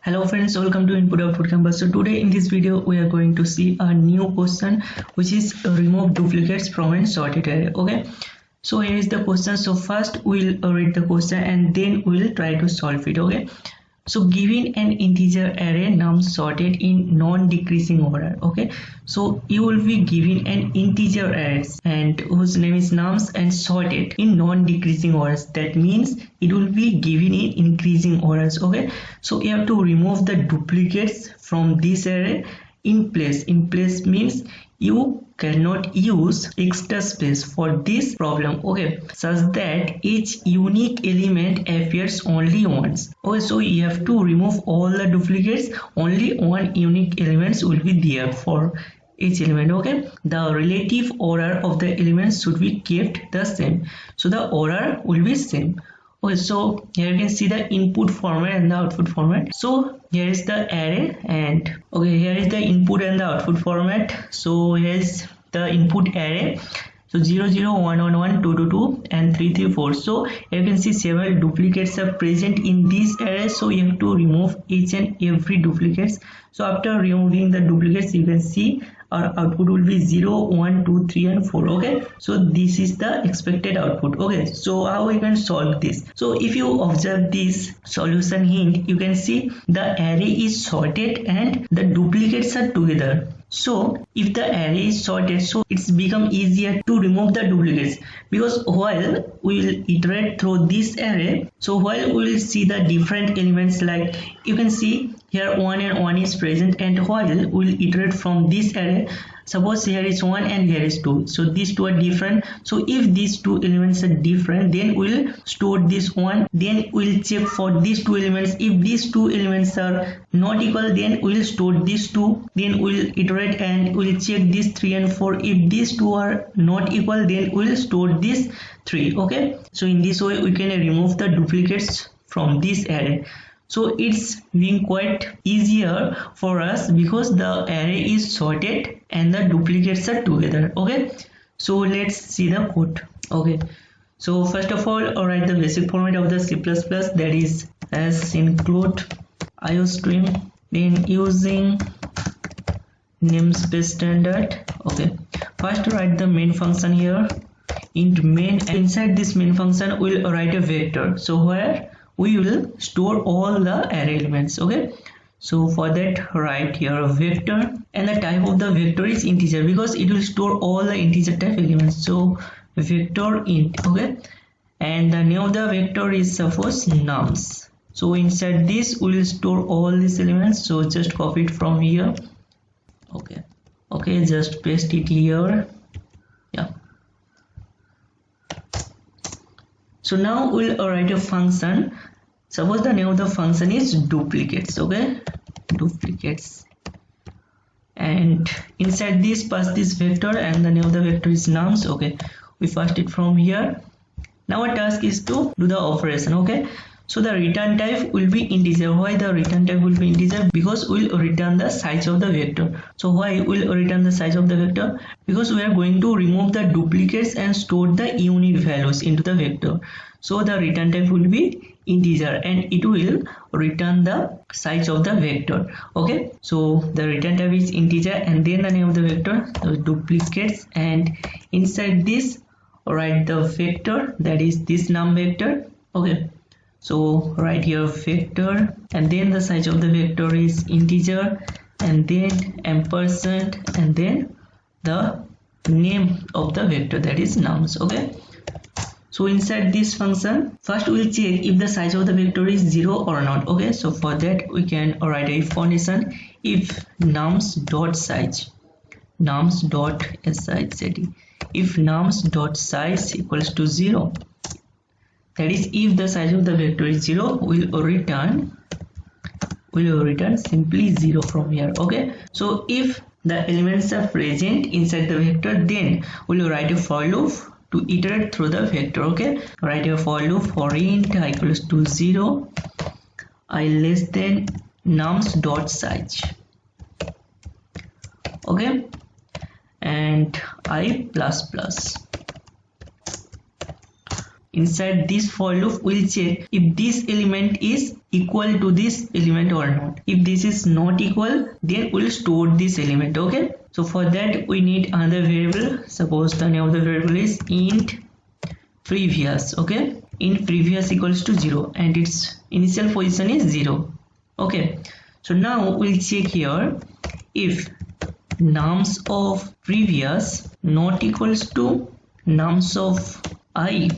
Hello friends, welcome to Input Output Campus. So today in this video we are going to see a new question which is remove duplicates from a sorted array. Okay, so here is the question. So first we'll read the question and then we'll try to solve it. Okay, so given an integer array num sorted in non-decreasing order. Okay, so you will be given an integer array and whose name is nums and sorted in non-decreasing orders. That means it will be given in increasing orders. Okay, so you have to remove the duplicates from this array in place means you cannot use extra space for this problem, okay, such that each unique element appears only once. Okay, so you have to remove all the duplicates, only one unique elements will be there for each element. Okay, the relative order of the elements should be kept the same, so the order will be same. Okay, so here you can see the input format and the output format. So here is the array and okay, here is the input and the output format. So here is the input array. So 0 0 1 1 1 2 2 2 and 3 3 4. So here you can see several duplicates are present in this array, so you have to remove each and every duplicates. So after removing the duplicates, you can see our output will be 0 1 2 3 and 4. Okay, so this is the expected output. Okay, so how we can solve this? So if you observe this solution hint, you can see the array is sorted and the duplicates are together. So if the array is sorted, so it's become easier to remove the duplicates, because while we will iterate through this array, so while we will see the different elements, like you can see here 1 and 1 is present, and while we will iterate from this array, suppose here is 1 and here is 2, so these two are different. So if these two elements are different, then we'll store this one, then we'll check for these two elements. If these two elements are not equal, then we'll store these two, then we'll iterate and we'll check these 3 and 4. If these two are not equal, then we'll store this 3. Okay, so in this way we can remove the duplicates from this array. So it's being quite easier for us because the array is sorted and the duplicates are together. Okay, so let's see the code. Okay, so first of all, write the basic format of the C++, that is as include iostream, then using namespace standard. Okay, first write the main function here, int main, and inside this main function we'll write a vector, so where we will store all the array elements. Okay, so for that write here a vector, and the type of the vector is integer because it will store all the integer type elements. So vector int. Okay, and the name of the vector is suppose nums. So inside this we will store all these elements, so just copy it from here. Okay, just paste it here. Yeah, so now we'll write a function. Suppose the name of the function is duplicates. Okay, duplicates, and inside this pass this vector, and the name of the vector is nums. Okay, we passed it from here. Now our task is to do the operation. Okay, so the return type will be integer. Why the return type will be integer? Because we'll return the size of the vector. So why we'll return the size of the vector? Because we are going to remove the duplicates and store the unique values into the vector. So the return type will be integer and it will return the size of the vector. Okay, so the return type is integer and then the name of the vector, the duplicates, and inside this write the vector, that is this num vector. Okay, so write here vector, and then the size of the vector is integer, and then ampersand, and then the name of the vector, that is nums. Okay, so inside this function, first we'll check if the size of the vector is 0 or not. Okay, so for that we can write a if condition, if nums dot size, nums dot size, if nums dot size equals to 0, that is if the size of the vector is 0, we'll return simply 0 from here. Okay, so if the elements are present inside the vector, then we'll write a for loop to iterate through the vector. Okay, write a for loop for int I equals to 0, I less than nums dot size. Okay, and I plus plus. inside this for loop we'll check if this element is equal to this element or not. If this is not equal, then we'll store this element. Okay, so for that we need another variable. Suppose the name of the variable is int previous. Okay, int previous equals to 0 and its initial position is 0. Okay, so now we'll check here if nums of previous not equals to nums of I.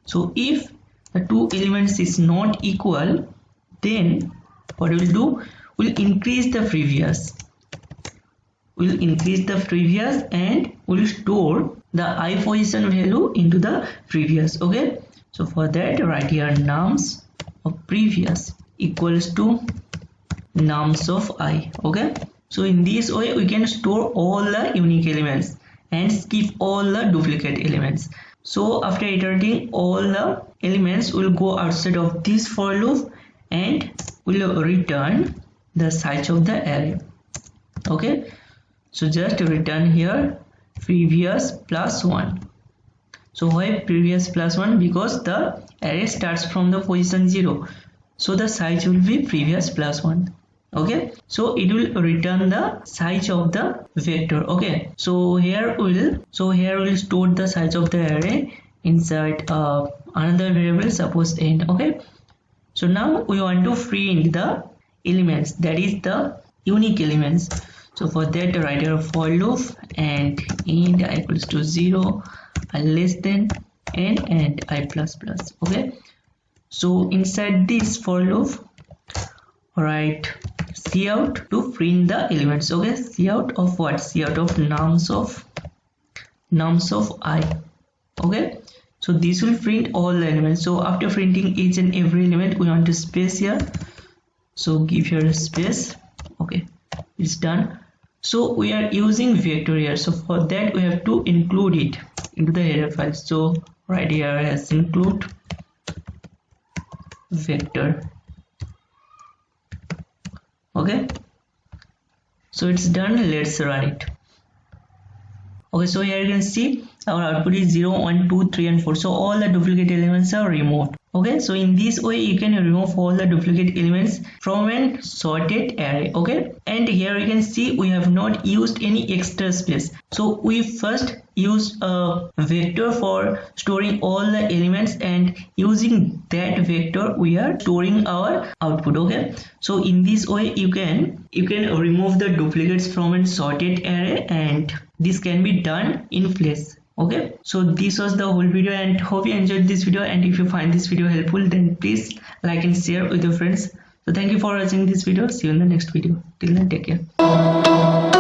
So if the two elements is not equal, then what we'll do, we'll increase the previous. We'll increase the previous and we'll store the I position value into the previous. Okay, so for that write here nums of previous equals to nums of I. Okay, so in this way we can store all the unique elements and skip all the duplicate elements. So after iterating all the elements, we'll go outside of this for loop and we'll return the size of the array. Okay, so just return here previous plus 1. So why previous plus 1? Because the array starts from the position 0, so the size will be previous plus 1. Okay, so it will return the size of the vector. Okay, so here we'll store the size of the array inside another variable, suppose n. Okay, so now we want to print the elements, that is the unique elements. So for that write here for loop and int I equals to 0, I less than n and I plus plus. Okay, so inside this for loop write cout to print the elements. Okay, cout of what? Cout of nums of I. Okay, so this will print all the elements. So after printing each and every element, we want to space here, so give here a space. Okay, it's done. So we are using vector here, so for that we have to include it into the header file. So right here as include vector. Okay, so it's done. Let's run it. Okay, so here you can see our output is 0, 1, 2, 3 and 4. So all the duplicate elements are removed. Okay, so in this way you can remove all the duplicate elements from an sorted array. Okay, and here you can see we have not used any extra space. So we first use a vector for storing all the elements, and using that vector we are storing our output. Okay, so in this way you can remove the duplicates from a sorted array, and this can be done in place. Okay, so this was the whole video, and hope you enjoyed this video, and if you find this video helpful, then please like and share with your friends. So thank you for watching this video. See you in the next video. Till then, take care.